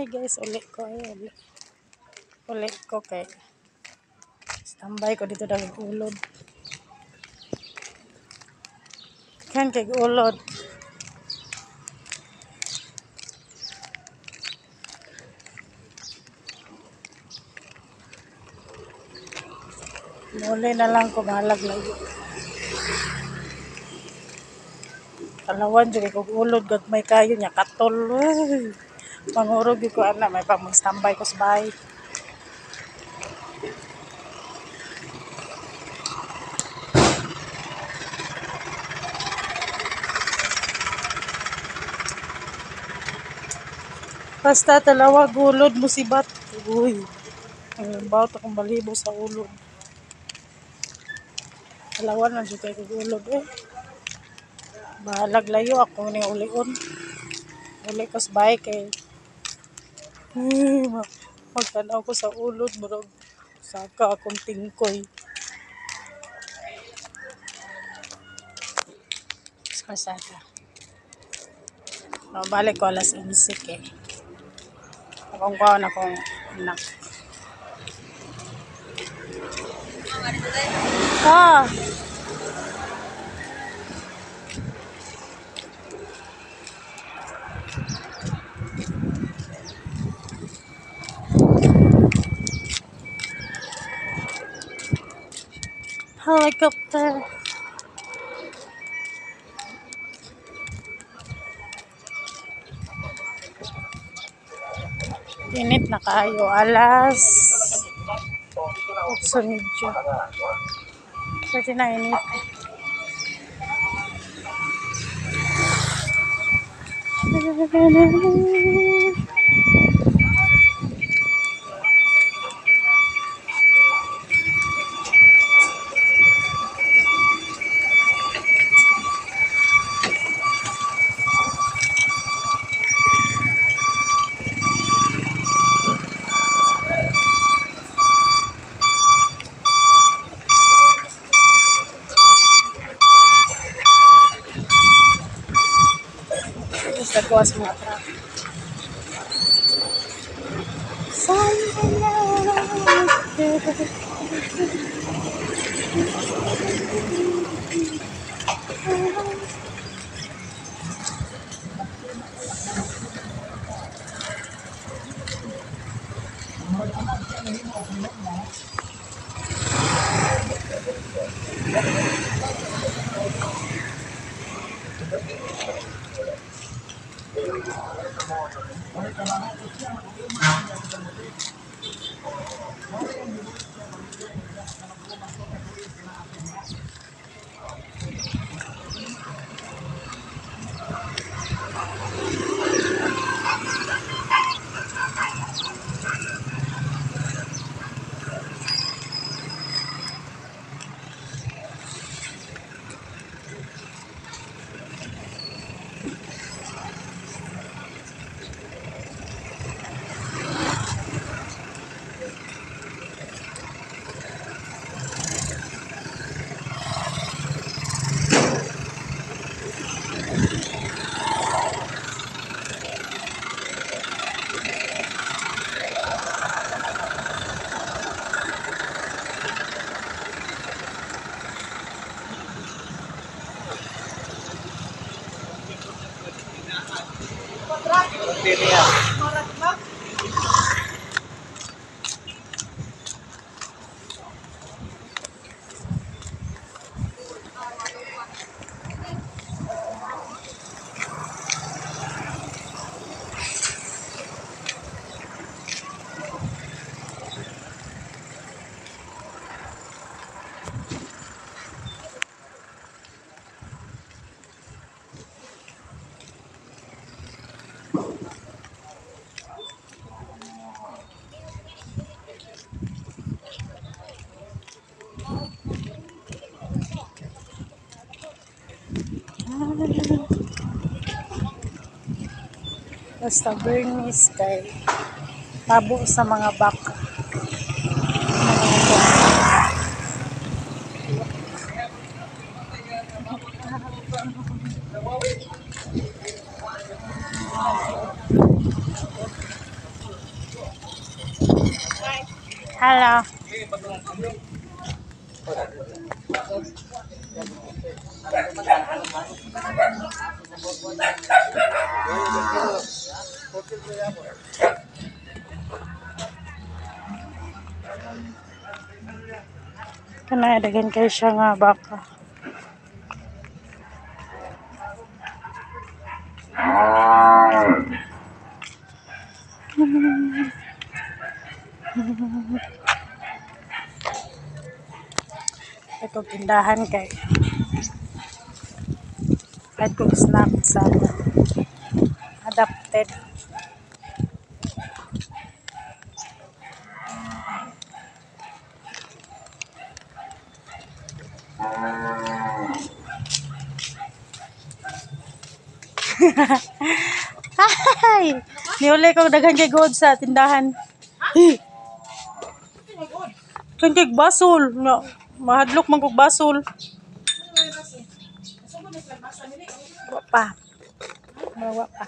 Hi guys, ulit ko kay standby ko dito daw ulod. Kan kay ulod. Muli na lang ko balag lagi. Kalawan jud kay ulod gagmay kayo nya katol. Mangurog ko ana may pa standby ko sa bahay. Basta talawa gulod musibat. Uy. Ang bawat akong balibo sa ulod. Talawan man jud kay gulod eh. Bahalag layo ako ni ulion. Uli ko sa bahay kay magtanaw ko sa ulod murag saka akong tingkoy. Saka. No, balik ko alas 11 eh. Akong kaon akong anak. Ah. Helicopter. Init na kayo. Alas 8:30. Kasi na init. Nagkawas mga traffic. Basta Bernice kay tabo sa mga baka. Hala. Kana dagan kay siya nga baka. Ito tindahan kay kahit kung snack sa adapted. Ay! Niuli ko daghan kay god sa tindahan. Kan kay basol. No, mahadlok man kog basol. Wa pa. Wa pa.